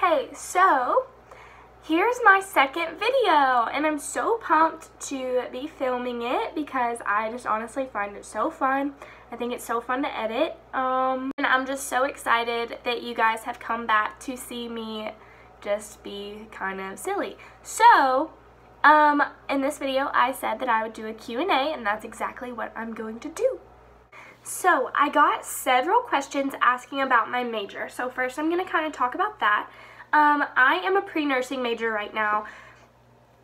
Okay, so here's my second video, and I'm so pumped to be filming it because I just honestly find it so fun. I think it's so fun to edit, and I'm just so excited that you guys have come back to see me just be kind of silly. So, in this video I said that I would do a Q&A, and that's exactly what I'm going to do. So, I got several questions asking about my major. So first I'm going to kind of talk about that. I am a pre-nursing major right now.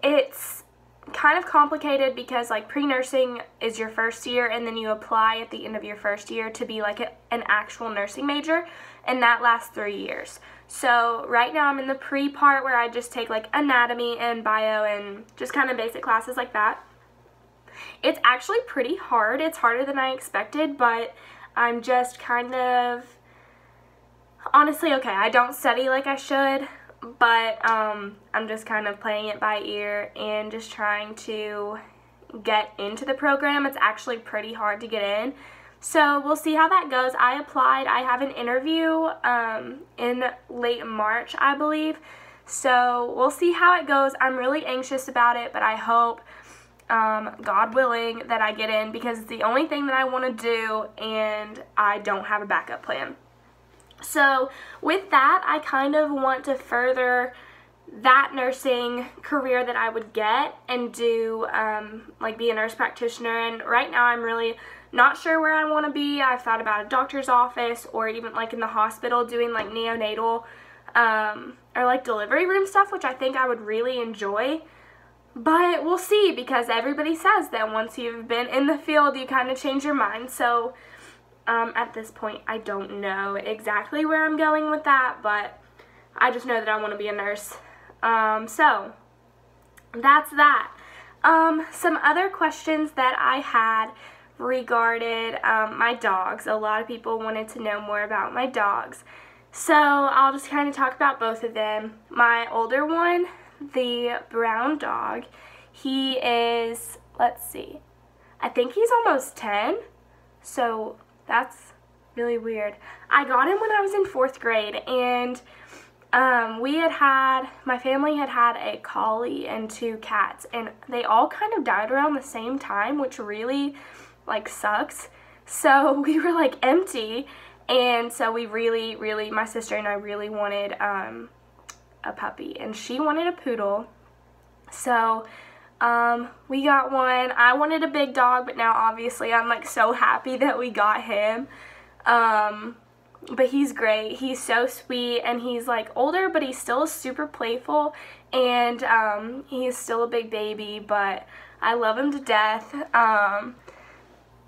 It's kind of complicated because like pre-nursing is your first year and then you apply at the end of your first year to be like an actual nursing major, and that lasts 3 years. So right now I'm in the pre part where I just take like anatomy and bio and just kind of basic classes like that. It's actually pretty hard. It's harder than I expected, but I'm just kind of, honestly, okay, I don't study like I should, but I'm just kind of playing it by ear and just trying to get into the program. It's actually pretty hard to get in. So we'll see how that goes. I applied. I have an interview in late March, I believe. So we'll see how it goes. I'm really anxious about it, but I hope, God willing, that I get in because it's the only thing that I want to do and I don't have a backup plan. So with that, I kind of want to further that nursing career that I would get and do, like be a nurse practitioner. And right now I'm really not sure where I want to be. I've thought about a doctor's office or even like in the hospital doing like neonatal or like delivery room stuff, which I think I would really enjoy. But we'll see, because everybody says that once you've been in the field, you kind of change your mind. So at this point, I don't know exactly where I'm going with that, but I just know that I want to be a nurse. So that's that. Some other questions that I had regarded my dogs. A lot of people wanted to know more about my dogs. So I'll just kind of talk about both of them. My older one, the brown dog, he is, let's see, I think he's almost 10, so that's really weird. I got him when I was in 4th grade, and my family had a collie and 2 cats, and they all kind of died around the same time, which really like sucks. So we were like empty, and so we really, my sister and I really wanted a puppy, and she wanted a poodle. So we got one. I wanted a big dog, but now obviously I'm like so happy that we got him. But he's great. He's so sweet, and he's like older, but he's still super playful, and he's still a big baby, but I love him to death.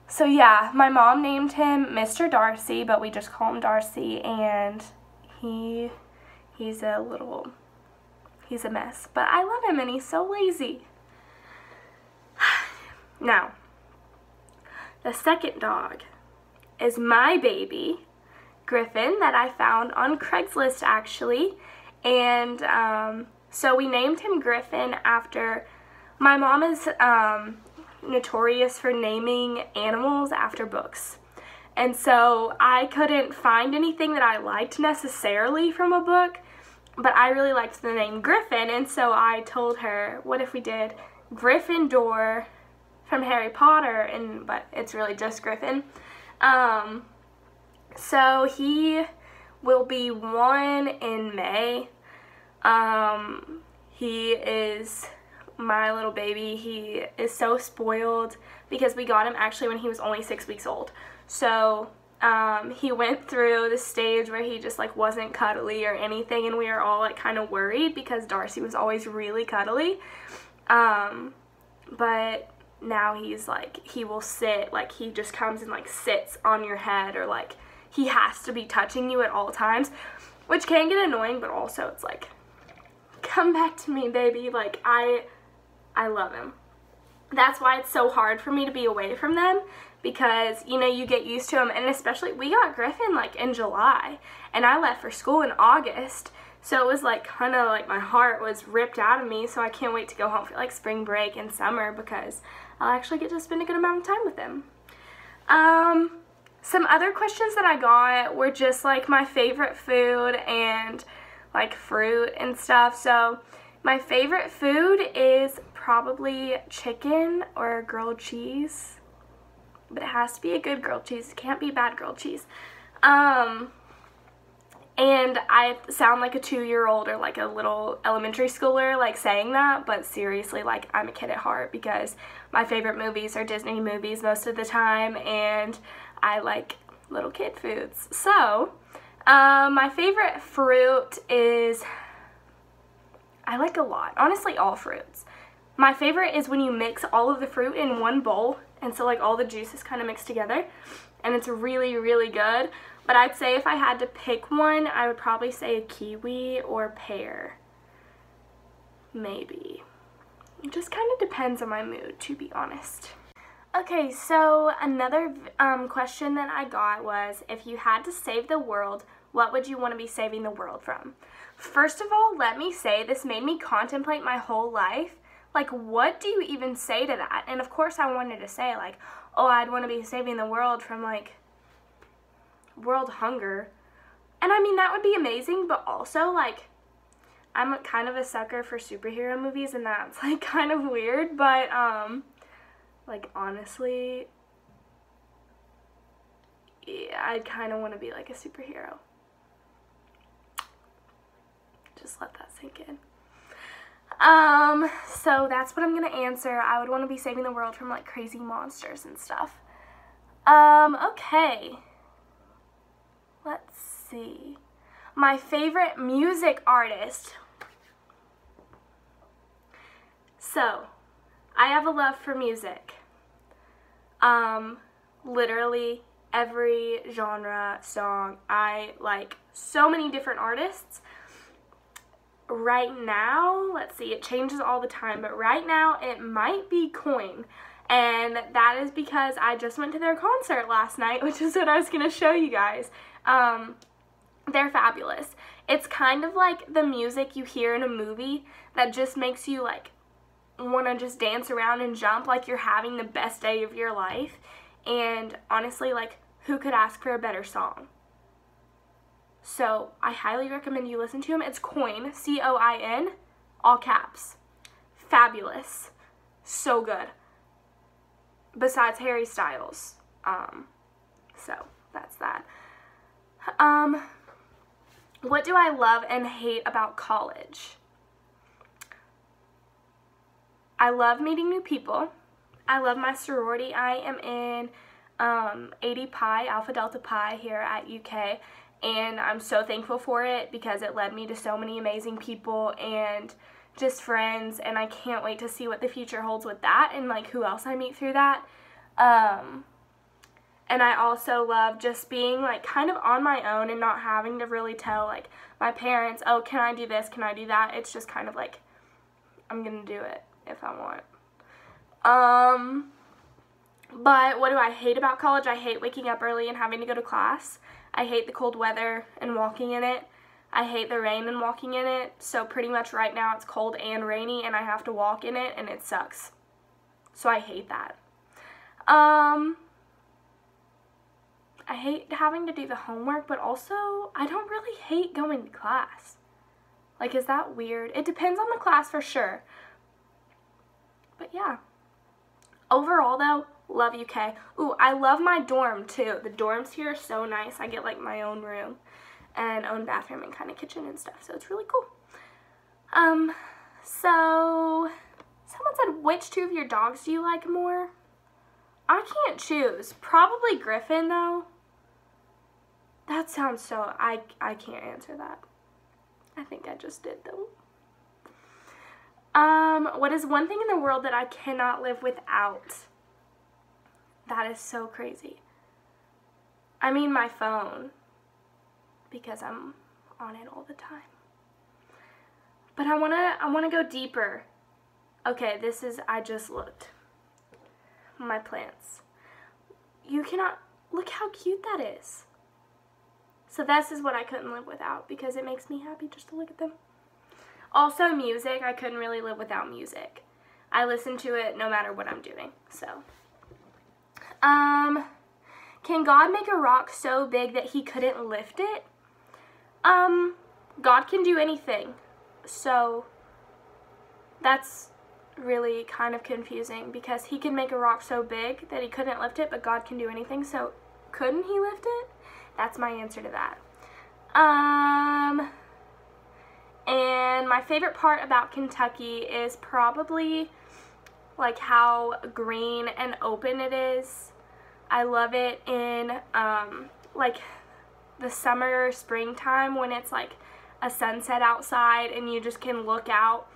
So yeah, my mom named him Mr. Darcy, but we just call him Darcy, and he's a mess, but I love him, and he's so lazy. Now, the second dog is my baby, Griffin, that I found on Craigslist actually, and so we named him Griffin after, my mom is notorious for naming animals after books. And so I couldn't find anything that I liked necessarily from a book, but I really liked the name Griffin, and so I told her, what if we did Gryffindor from Harry Potter, but it's really just Griffin. So he will be 1 in May. He is my little baby. He is so spoiled because we got him actually when he was only 6 weeks old. So he went through the stage where he just like wasn't cuddly or anything, and we were all like kind of worried because Darcy was always really cuddly. But now he's like, he will sit, like he just comes and like sits on your head, or like he has to be touching you at all times, which can get annoying, but also it's like, come back to me, baby. Like I love him. That's why it's so hard for me to be away from them, because, you know, you get used to them. And especially, we got Griffin like in July, and I left for school in August, so it was like kind of like my heart was ripped out of me. So I can't wait to go home for like spring break and summer, because I'll actually get to spend a good amount of time with them. Some other questions that I got were just like my favorite food and like fruit and stuff. So my favorite food is probably chicken or grilled cheese. But it has to be a good grilled cheese. It can't be bad grilled cheese. And I sound like a 2-year-old or like a little elementary schooler like saying that, but seriously, like I'm a kid at heart because my favorite movies are Disney movies most of the time, and I like little kid foods. So, my favorite fruit is, I like a lot. Honestly, all fruits. My favorite is when you mix all of the fruit in one bowl, and so like all the juices kind of mix together, and it's really, really good. But I'd say if I had to pick one, I would probably say a kiwi or pear. Maybe. It just kind of depends on my mood, to be honest. Okay, so another question that I got was, if you had to save the world, what would you want to be saving the world from? First of all, let me say this made me contemplate my whole life. Like, what do you even say to that? And of course I wanted to say, like, oh, I'd want to be saving the world from, like, world hunger. And I mean, that would be amazing, but also, like, I'm kind of a sucker for superhero movies, and that's, like, kind of weird, but, like, honestly, yeah, I'd kind of want to be, like, a superhero. Just let that sink in. So that's what I'm gonna answer. I would want to be saving the world from, like, crazy monsters and stuff. Okay. Let's see. My favorite music artist. So, I have a love for music. Literally every genre, song. I like so many different artists. Right now, let's see, it changes all the time, but right now it might be Coin. And that is because I just went to their concert last night, which is what I was going to show you guys. They're fabulous. It's kind of like the music you hear in a movie that just makes you, like, want to just dance around and jump like you're having the best day of your life. And honestly, like, who could ask for a better song? So I highly recommend you listen to them. It's Coin, C-O-I-N, all caps. Fabulous. So good. Besides Harry Styles. So that's that. What do I love and hate about college? I love meeting new people. I love my sorority. I am in 80 Pi, Alpha Delta Pi here at UK, and I'm so thankful for it because it led me to so many amazing people and just friends, and I can't wait to see what the future holds with that and, like, who else I meet through that. And I also love just being, like, kind of on my own and not having to really tell, like, my parents, oh, can I do this, can I do that? It's just kind of like, I'm gonna do it if I want. But what do I hate about college? I hate waking up early and having to go to class. I hate the cold weather and walking in it. I hate the rain and walking in it. So pretty much right now it's cold and rainy and I have to walk in it and it sucks. So I hate that. I hate having to do the homework, but also I don't really hate going to class. Like, is that weird? It depends on the class for sure. But yeah. Overall though, love UK. Ooh, I love my dorm too. The dorms here are so nice. I get, like, my own room and own bathroom and kind of kitchen and stuff, so it's really cool. So someone said, which two of your dogs do you like more? I can't choose. Probably Griffin though. That sounds so, I can't answer that. I think I just did though. What is one thing in the world that I cannot live without? That is so crazy. I mean my phone, because I'm on it all the time. But I wanna go deeper. Okay, I just looked. My plants. You cannot, look how cute that is. So this is what I couldn't live without because it makes me happy just to look at them. Also music, I couldn't really live without music. I listen to it no matter what I'm doing, so. Can God make a rock so big that he couldn't lift it? God can do anything. So that's really kind of confusing because he can make a rock so big that he couldn't lift it, but God can do anything, so couldn't he lift it? That's my answer to that. And my favorite part about Kentucky is probably like how green and open it is. I love it in like the summer or springtime when it's like a sunset outside and you just can look out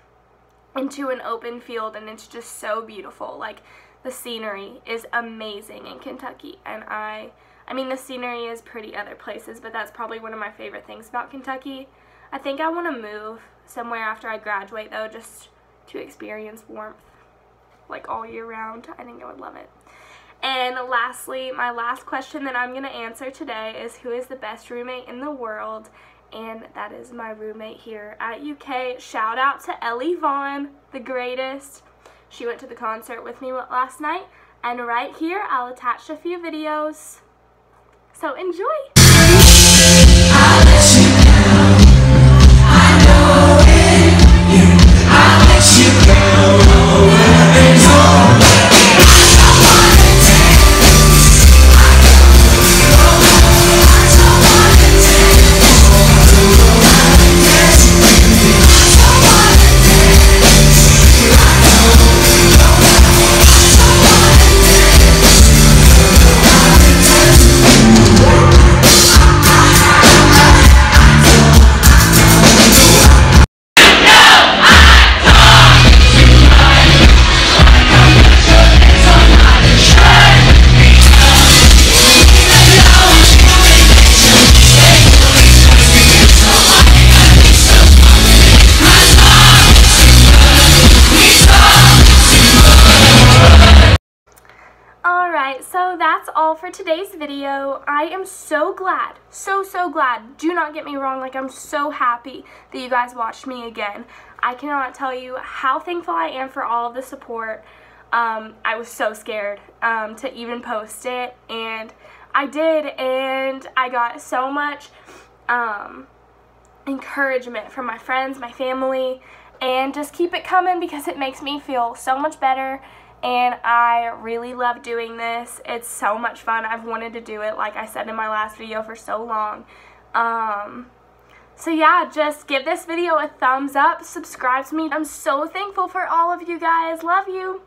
into an open field and it's just so beautiful. Like the scenery is amazing in Kentucky, and I mean the scenery is pretty other places, but that's probably one of my favorite things about Kentucky. I think I want to move somewhere after I graduate though, just to experience warmth like all year round. I think I would love it. And lastly, my last question that I'm going to answer today is who is the best roommate in the world? And that is my roommate here at UK. Shout out to Ellie Vaughn, the greatest. She went to the concert with me last night, and right here I'll attach a few videos. So enjoy! So that's all for today's video. I am so glad, so glad. Do not get me wrong, like I'm so happy that you guys watched me again. I cannot tell you how thankful I am for all of the support. I was so scared to even post it, and I did, and I got so much encouragement from my friends, my family, and just keep it coming because it makes me feel so much better. And I really love doing this. It's so much fun. I've wanted to do it, like I said in my last video, for so long. So yeah, just give this video a thumbs up, subscribe to me. I'm so thankful for all of you guys. Love you.